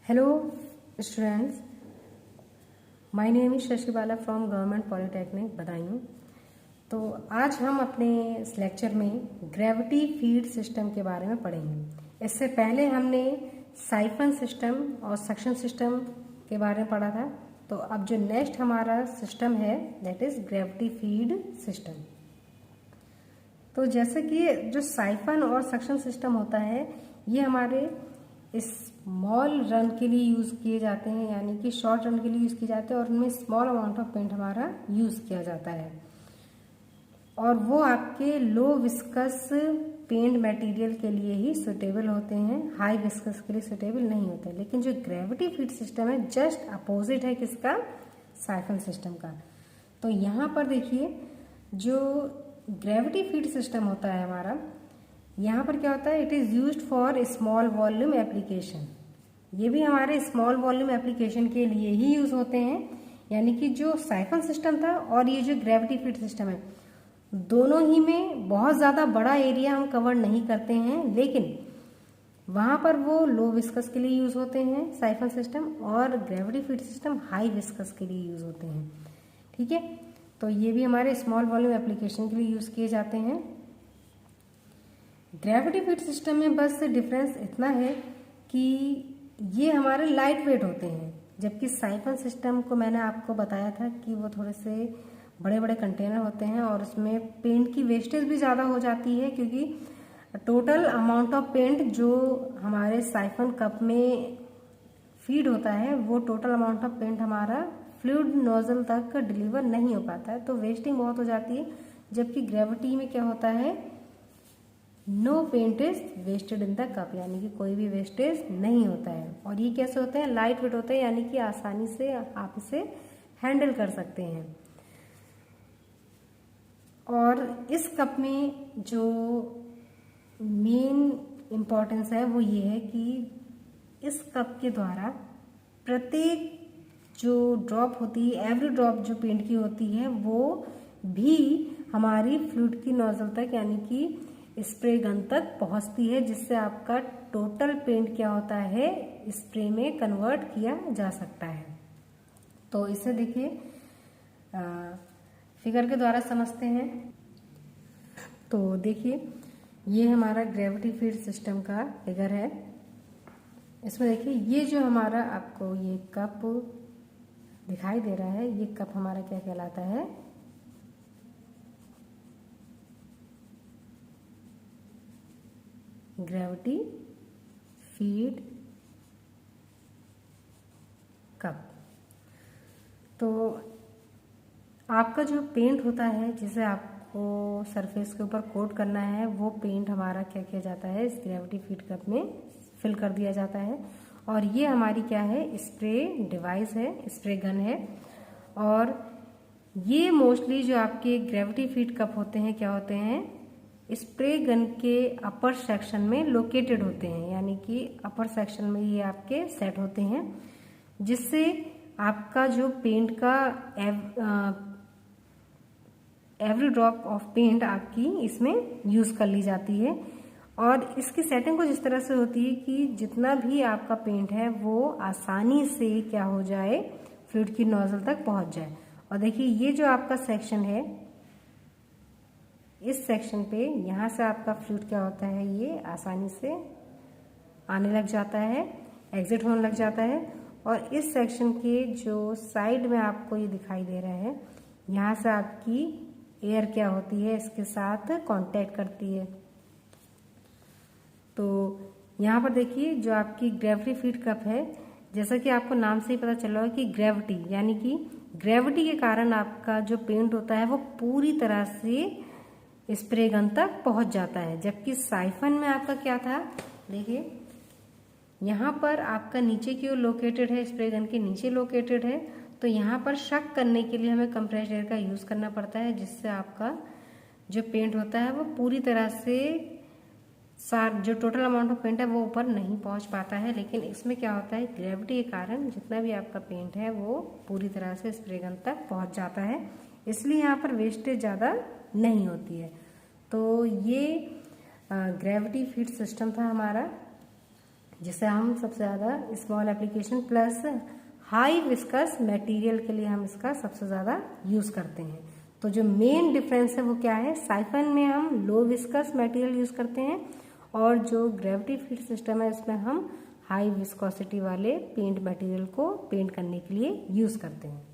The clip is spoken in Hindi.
Hello students, my name is Shashi Bala from government polytechnic Budaun. तो आज हम अपने इस लेक्चर में ग्रेविटी फीड सिस्टम के बारे में पढ़ेंगे। इससे पहले हमने साइफन सिस्टम और सक्शन सिस्टम के बारे में पढ़ा था। तो अब जो नेक्स्ट हमारा सिस्टम है that is gravity feed system. तो जैसे कि जो साइफन और सक्शन सिस्टम होता है ये हमारे स्मॉल रन के लिए यूज़ किए जाते हैं, यानी कि शॉर्ट रन के लिए यूज़ किए जाते हैं और उनमें स्मॉल अमाउंट ऑफ पेंट हमारा यूज़ किया जाता है और वो आपके लो विस्कस पेंट मटेरियल के लिए ही सुटेबल होते हैं, हाई विस्कस के लिए सुटेबल नहीं होते। लेकिन जो ग्रेविटी फीड सिस्टम है जस्ट अपोजिट है किसका, साइफन सिस्टम का। तो यहाँ पर देखिए जो ग्रेविटी फीड सिस्टम होता है हमारा, यहाँ पर क्या होता है, it is used for small volume application. ये भी हमारे स्मॉल वॉल्यूम एप्लीकेशन के लिए ही यूज़ होते हैं, यानी कि जो साइफन सिस्टम था और ये जो ग्रेविटी फीड सिस्टम है दोनों ही में बहुत ज़्यादा बड़ा एरिया हम कवर नहीं करते हैं, लेकिन वहाँ पर वो लो विस्कस के लिए यूज़ होते हैं साइफन सिस्टम और gravity feed system high viscous के लिए यूज़ होते हैं। ठीक है, तो ये भी हमारे स्मॉल वॉल्यूम एप्लीकेशन के लिए यूज़ किए जाते हैं। ग्रेविटी फीड सिस्टम में बस डिफरेंस इतना है कि ये हमारे लाइट वेट होते हैं, जबकि साइफन सिस्टम को मैंने आपको बताया था कि वो थोड़े से बड़े बड़े कंटेनर होते हैं और उसमें पेंट की वेस्टेज भी ज़्यादा हो जाती है, क्योंकि टोटल अमाउंट ऑफ पेंट जो हमारे साइफन कप में फीड होता है वो टोटल अमाउंट ऑफ पेंट हमारा फ्लूइड नोजल तक डिलीवर नहीं हो पाता है, तो वेस्टिंग बहुत हो जाती है। जबकि ग्रेविटी में क्या होता है, no paint is wasted in the cup, यानी कि कोई भी वेस्टेज नहीं होता है। और ये कैसे होते हैं, लाइट वेट होते हैं, यानी कि आसानी से आप इसे हैंडल कर सकते हैं। और इस कप में जो मेन इम्पोर्टेंस है वो ये है कि इस कप के द्वारा प्रत्येक जो ड्रॉप होती है, एवरी ड्रॉप जो पेंट की होती है वो भी हमारी फ्लूइड की नोजल तक यानी कि स्प्रे गन तक पहुंचती है, जिससे आपका टोटल पेंट क्या होता है स्प्रे में कन्वर्ट किया जा सकता है। तो इसे देखिए फिगर के द्वारा समझते हैं। तो देखिए ये हमारा ग्रेविटी फीड सिस्टम का फिगर है। इसमें देखिए ये जो हमारा आपको ये कप दिखाई दे रहा है, ये कप हमारा क्या कहलाता है, ग्रेविटी फीड कप। तो आपका जो पेंट होता है जिसे आपको सरफेस के ऊपर कोट करना है वो पेंट हमारा क्या किया जाता है, इस ग्रेविटी फीड कप में फिल कर दिया जाता है। और ये हमारी क्या है, स्प्रे डिवाइस है, स्प्रे गन है। और ये मोस्टली जो आपके ग्रेविटी फीड कप होते हैं क्या होते हैं, स्प्रे गन के अपर सेक्शन में लोकेटेड होते हैं, यानी कि अपर सेक्शन में ये आपके सेट होते हैं, जिससे आपका जो पेंट का एवरी ड्रॉप ऑफ पेंट आपकी इसमें यूज़ कर ली जाती है। और इसकी सेटिंग कुछ इस तरह से होती है कि जितना भी आपका पेंट है वो आसानी से क्या हो जाए, फ्लूइड की नोजल तक पहुंच जाए। और देखिए ये जो आपका सेक्शन है, इस सेक्शन पे यहाँ से आपका फ्लूइड क्या होता है, ये आसानी से आने लग जाता है, एग्जिट होने लग जाता है। और इस सेक्शन के जो साइड में आपको ये दिखाई दे रहा है, यहाँ से आपकी एयर क्या होती है इसके साथ कांटेक्ट करती है। तो यहाँ पर देखिए जो आपकी ग्रेविटी फीड कप है, जैसा कि आपको नाम से ही पता चल रहा है कि ग्रेविटी, यानी कि ग्रेविटी के कारण आपका जो पेंट होता है वो पूरी तरह से स्प्रे गन तक पहुंच जाता है। जबकि साइफन में आपका क्या था, देखिए यहाँ पर आपका नीचे की ओर लोकेटेड है, स्प्रे गन के नीचे लोकेटेड है। तो यहाँ पर शक करने के लिए हमें कंप्रेस्ड एयर का यूज़ करना पड़ता है, जिससे आपका जो पेंट होता है वो पूरी तरह से जो टोटल अमाउंट ऑफ पेंट है वो ऊपर नहीं पहुँच पाता है। लेकिन इसमें क्या होता है, ग्रेविटी के कारण जितना भी आपका पेंट है वो पूरी तरह से स्प्रे गन तक पहुँच जाता है, इसलिए यहाँ पर वेस्टेज ज़्यादा नहीं होती है। तो ये ग्रेविटी फीड सिस्टम था हमारा, जिसे हम सबसे ज़्यादा small application plus high viscous material के लिए हम इसका सबसे ज़्यादा यूज़ करते हैं। तो जो मेन डिफरेंस है वो क्या है, साइफन में हम लो विस्कस मटेरियल यूज़ करते हैं और जो ग्रेविटी फीड सिस्टम है इसमें हम हाई विस्कोसिटी वाले पेंट मटेरियल को पेंट करने के लिए यूज़ करते हैं।